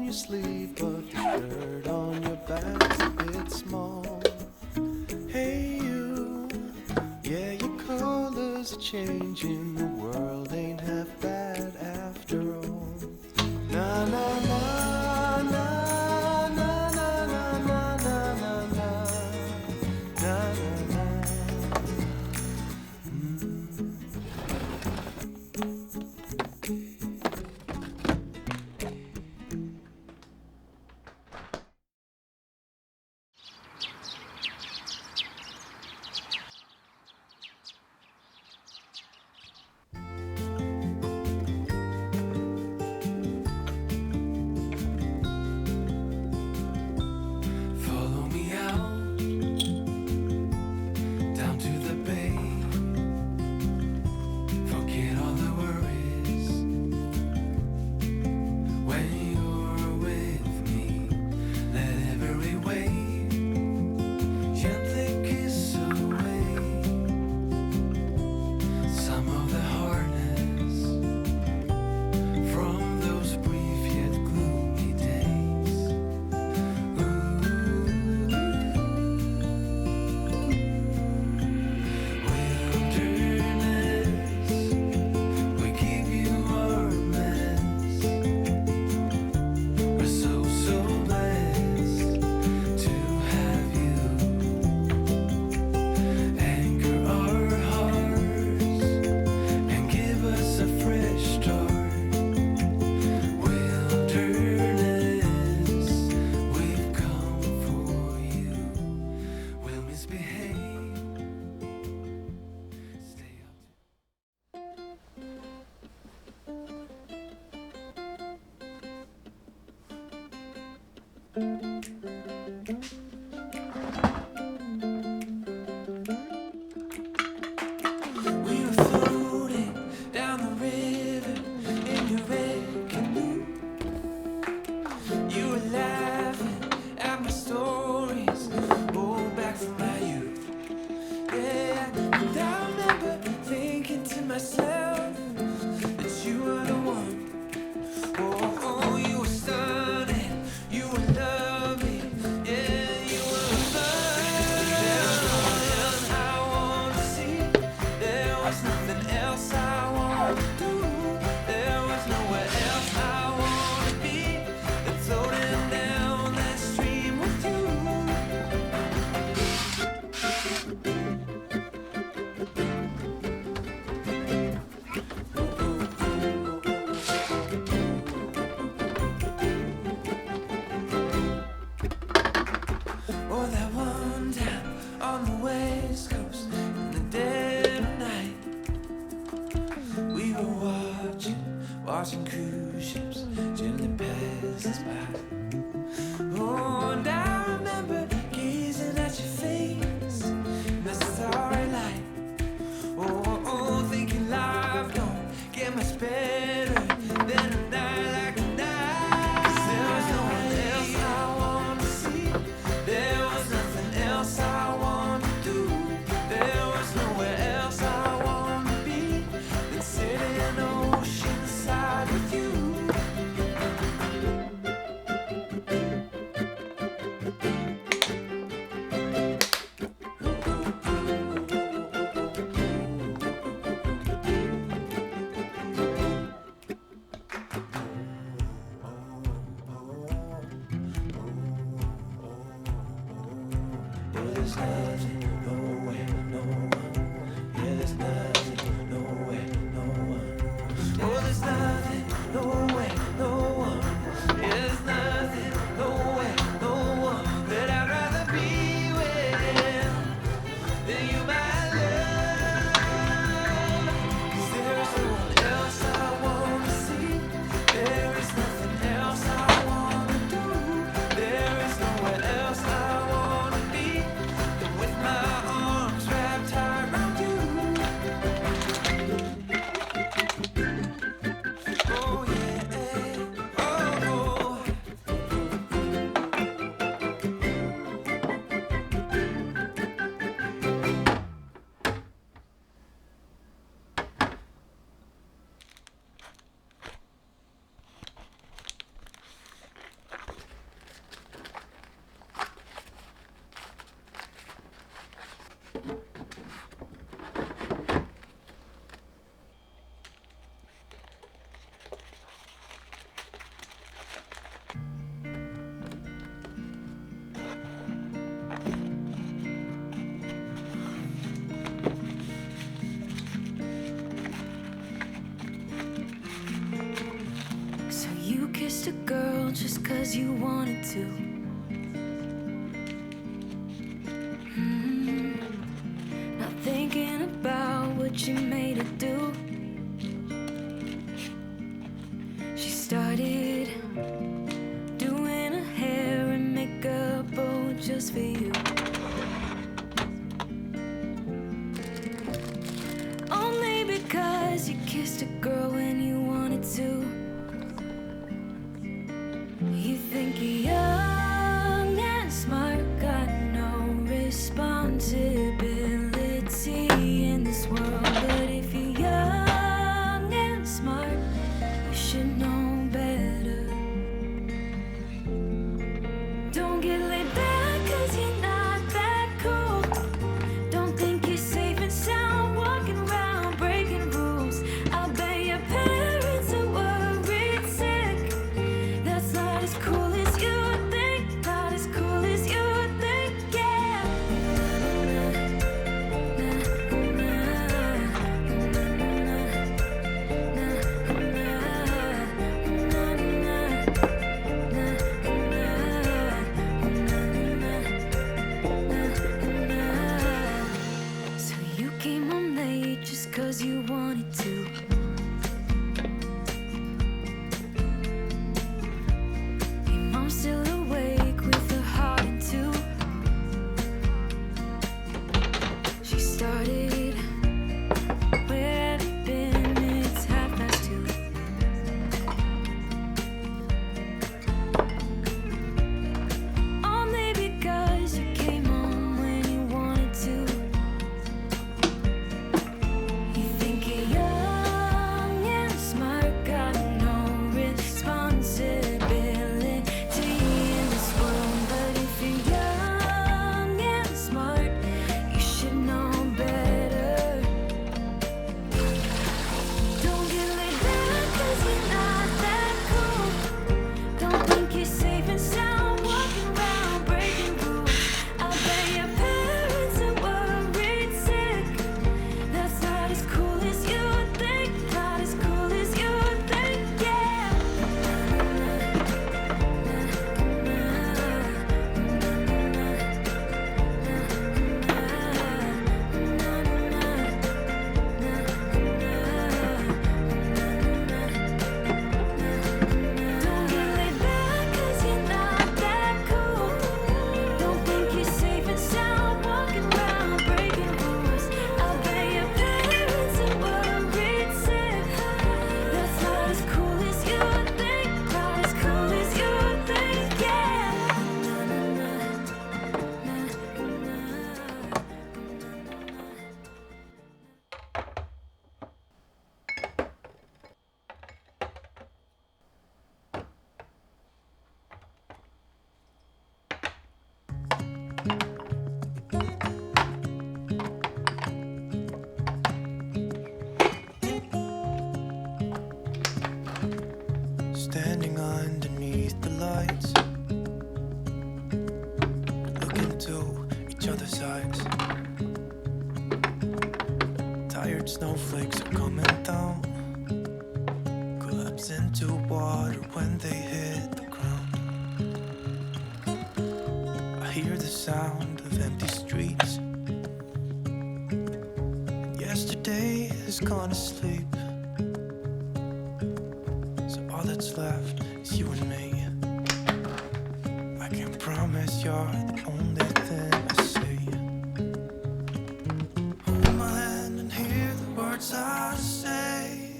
you sleep, but the shirt on your back's a bit small. Hey you, yeah, your colors are changing. The world ain't half bad after all. Na na na na na na na na na na na na na. Follow me out down to the bay. Forget all the worries when you're with me. Let every wave gently kiss away some of the hardness from those brief yet gloomy days. Wilderness, we give you our mess. We're so blessed to have you anchor our hearts and give us a fresh start. Wilderness, we've come for you. We'll misbehave. Stay up. We were floating down the river in your red canoe. You were laughing at my stories, oh, back from my youth. Yeah, and I remember thinking to myself that you were the one. Oh, you were stunning, you were lovely, yeah, you were fun. There was no one else I wanted to see. There was nothing else I wanted to do. There was nowhere else I wanted to be than floating down that stream with you. Oh, that one time on the West Coast in the dead of night, we were watching cruise ships gently pass us by. Oh, and I remember gazing at your face in the starry light. Oh, thinking life don't get much better than a night like tonight. 'Cause there was no one else I wanted to see. There was nothing else I wanted to do. There was nowhere else I wanted to be than sitting oceanside with you. Well, there's nothing, nowhere, no one. Yeah, there's nothing, nowhere, no one. Oh, there's nothing, nowhere, no one. Yeah, there's nothing, nowhere, no one that I'd rather be with than you, my love. 'Cause there is no one else I want to see. There is nothing else I want to do. There is nowhere else I want to be than with my arms wrapped tight around you. So you kissed a girl just 'cause you wanted to. Not thinking about what you made her do. She started doing her hair and makeup, oh, just for you. Only because you kissed a girl when you wanted to. You think you're young and smart, got no responsibility in this world. But if you're young and smart, you should know better. Don't get laid back 'cause you're not that cool. Don't think you're safe and sound walking around breaking rules. I'll bet your parents are worried sick. That's not as cool as you think, not as cool as you think, yeah. So you came home late just 'cause you wanted to. Your mom's still awake with her heart in two. She started, where have you been? It's 2:30. Only because you came home when you wanted to. You think you're young and smart, got no responsibility in this world. But if you're young and smart, you should know better. Don't get laid back 'cause you're not that cool. Don't think you're safe and sound walking around breaking rules. I'll bet your parents are worried sick. That's not as cool as you think, not as cool as you think, yeah. Don't get laid back 'cause you're not that cool. Don't think you're safe and sound walking around breaking rules. I'll bet your parents are worried sick. That's not as cool as you think, not as cool as you think, yeah. Standing underneath the lights, looking into each other's eyes. Tired snowflakes are coming down, collapse into water when they hit the ground. I hear the sound of empty streets. Yesterday has gone to sleep. So all that's left is you and me. I can't promise you're the only thing I see. Hold my hand and hear the words I say.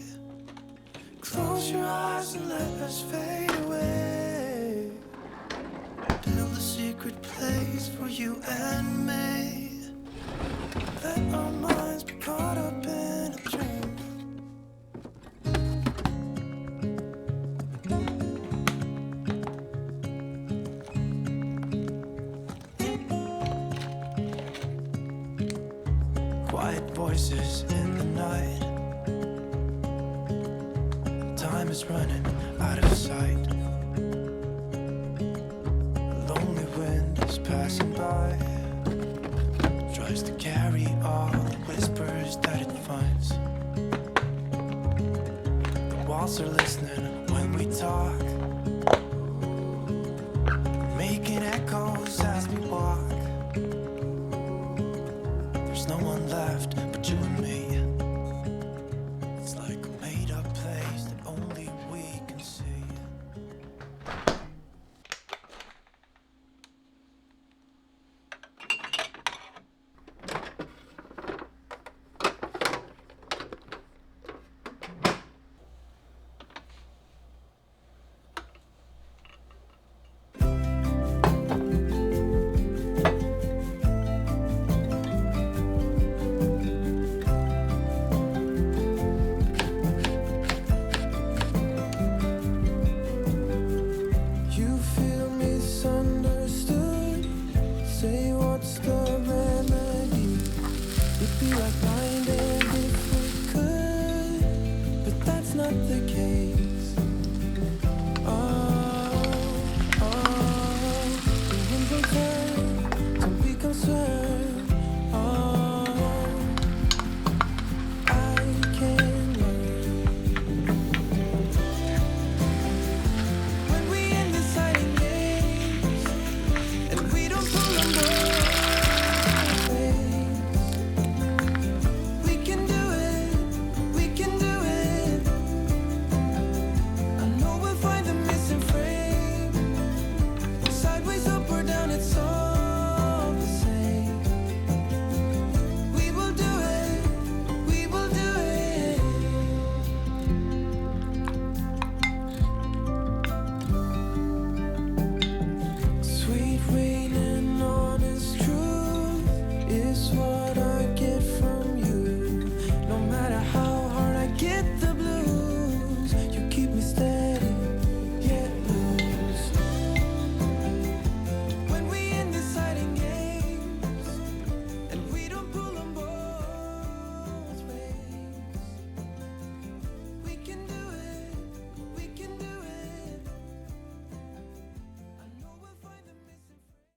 Close your eyes and let us fade away. Build a secret place for you and me. Let our minds be caught up in a dream. quiet voices in the night. Time is running out of sight. A lonely wind is passing by, tries to carry all the whispers that it finds. The walls are listening when we talk, making echoes as we walk. There's no one left